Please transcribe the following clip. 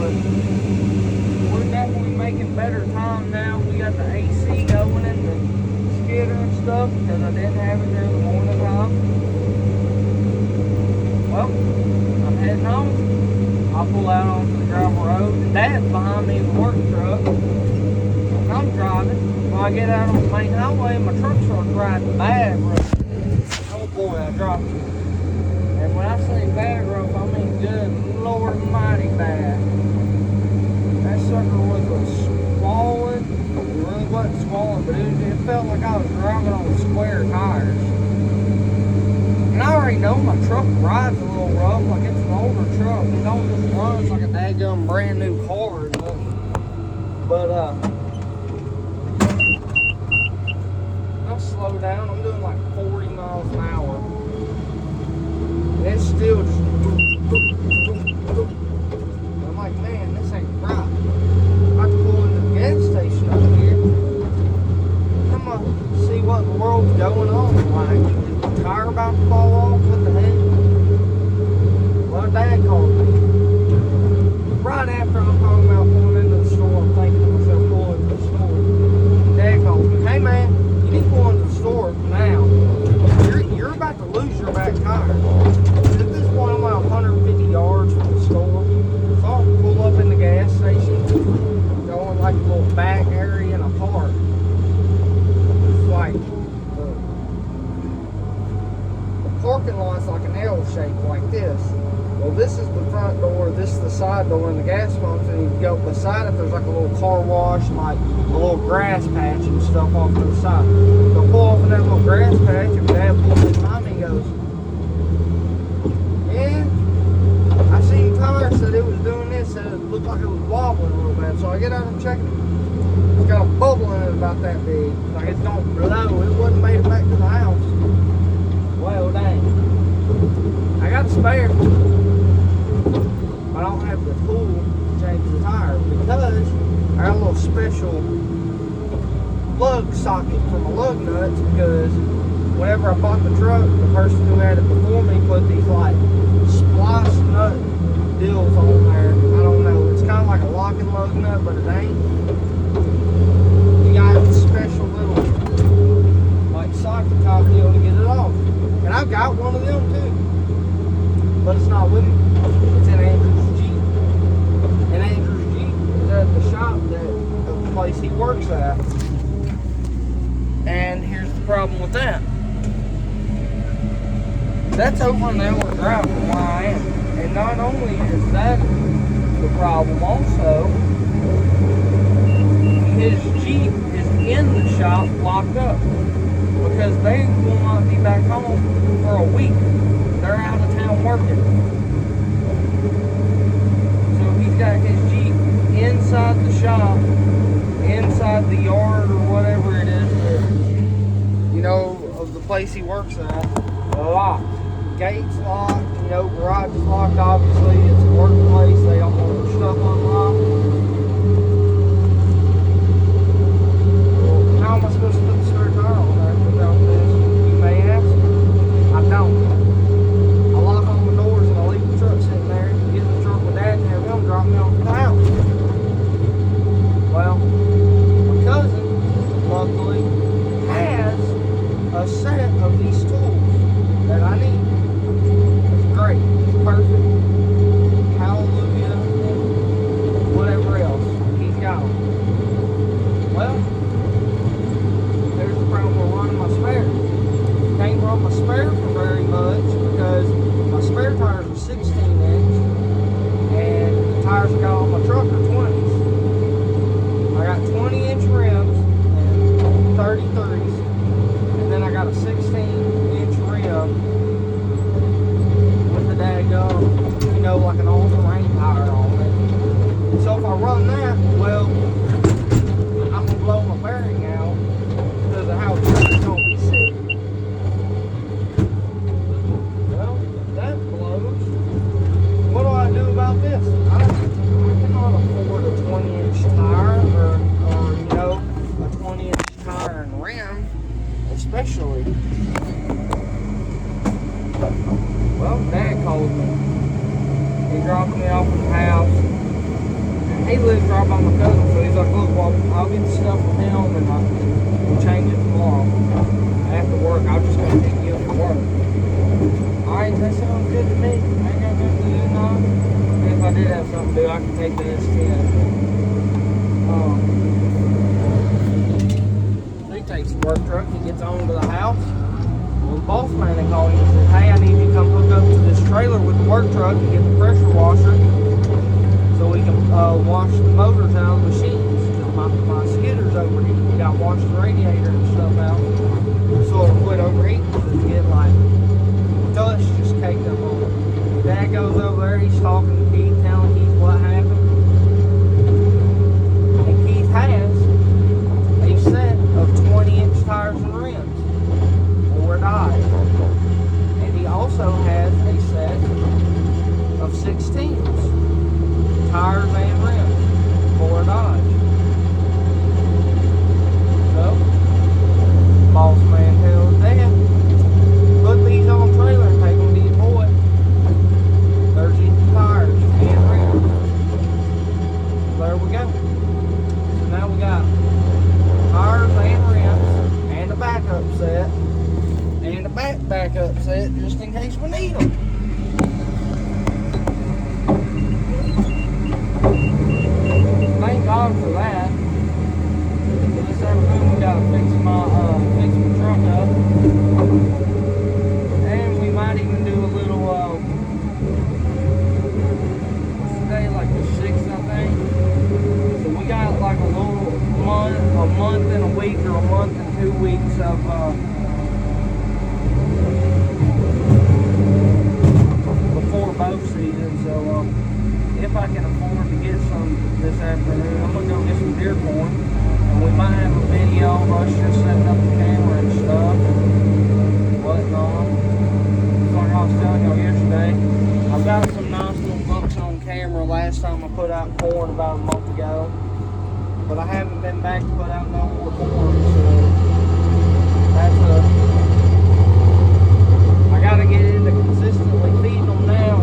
but we're definitely making better time now. We got the AC going in the skidder and stuff because I didn't have it during the morning time. Well, I'm heading home. I'll pull out onto the gravel road. And Dad's behind me in the work truck. I'm driving. When I get out on the main highway, my truck starts riding bad road. Oh boy, I dropped it. And when I say bad road, I mean good Lord Almighty bad. That sucker was a swollen. It really wasn't swollen, but it felt like I was driving on square tires. And I already know my truck rides a little rough, like it's an older truck. It don't just run like a daggum brand new car or nothing. But I'll slow down. I'm doing like 40 miles an hour. And it's still just. I'm like, man, this ain't right. I'm about to pull into the gas station over here. I'm gonna see what in the world's going on. Like, is the tire about to fall off? What the heck? Well, Dad called me. Right after I'm talking about pulling into the store, I'm thinking to myself, pull into the store. Dad called me, hey man, you need to pull into the store now. You're about to lose your back tire. At this point, I'm about 150 yards from the store. So I'll pull up in the gas station, go in like a little back area in a park. It's like the parking lot's like an L shape like this. Well, this is the front door, this is the side door, and the gas pumps, and you go beside it, there's like a little car wash, and like a little grass patch and stuff off to the side. So pull off in that little grass patch, and Dad pulls behind me and goes, yeah, I seen Tyler said it was doing this, said it looked like it was wobbling a little bit. So I get out and check it. It's got a bubble in it about that big. Like it's don't blow. It wouldn't made it back to the house. Well, dang. I got a spare. I don't have the tool to change the tire because I got a little special lug socket for my lug nuts because whenever I bought the truck, the person who had it before me put these like splice nut deals on there. I don't know. It's kind of like a locking lug nut, but it ain't. You got a special little like socket top deal to get it off. And I've got one of them too. But it's not with me. It's in Andrew's Jeep. And Andrew's Jeep is at the shop that the place he works at. And here's the problem with that. That's over an hour drive from where I am. And not only is that the problem, also, his Jeep is in the shop locked up. Because they will not be back home for a week. They're out of town working. So he's got his Jeep inside the shop, inside the yard or whatever it is, you know, of the place he works at, locked. Gates locked, you know, garage is locked, obviously. It's a workplace, they don't want their stuff unlocked. Well, how am I supposed to put the spare tire on there without this? You may ask. I don't. I lock all my doors and I leave the truck sitting there, get in the truck with Dad and have him drop me off at the house. Well, my cousin, luckily, has a set of these tools that I need. It's great. It's perfect. Hallelujah. And whatever else. He's got them. Well, there's the problem with running my spare. Can't run my spare for very much because my spare tires are 16 inch and the tires I got on my truck are 20s. I got 20 inch rims and 33s, and then I got a 16 inch rim with the daggum, you know, like an all-terrain tire on it. So if I run that, well, I'm gonna blow my bearing out because of how it's gonna be sitting. Well, that blows. What do I do about this? I cannot afford a 20-inch tire or, you know, a 20-inch tire and rim, especially. Well, Dad called me. He dropped me off at the house. he lives right by my cousin, so he's like, look, well, I'll get the stuff from him and we'll change it tomorrow. After work, I'll just come pick you up from work. Alright, that sounds good to me. I ain't got nothing to do now. If I did have something to do, I could take the S10. So he takes the work truck, he gets on to the house. Well, the boss man, they called him and said, hey, I need you to come hook up to this trailer with the work truck and get the pressure washer so we can wash the motors out of the machines. Because my skidder's overheating. We got to wash the radiator and stuff out so it'll quit overheating. Because you get like dust just caked up on it. Dad goes over there, he's talking to Keith, telling Keith what happened. And Keith has a set of 20-inch tires and rims for Dodge. And he also has a set of 16s, tires and rims for Dodge. So, boss man tells Dad, put these on the trailer and take them to your boy. There's your tires and rims. There we go. So now we got tires and rims and a backup set and a backup set just in case we need them. Thank God for that. So this afternoon we gotta fix my truck up. And we might even do a little what's today, like the 6th, I think. So we got like a month and a week or a month and 2 weeks of before bow season. So if I can afford to get some this afternoon, I'm gonna go get some deer corn, and we might have a video of us just setting up the camera and stuff and whatnot. It's like I was telling y'all yesterday, I've got some nice little bucks on camera last time I put out corn about a month ago, but I haven't been back to put out no more corn, so that's I gotta get into consistently feeding them now.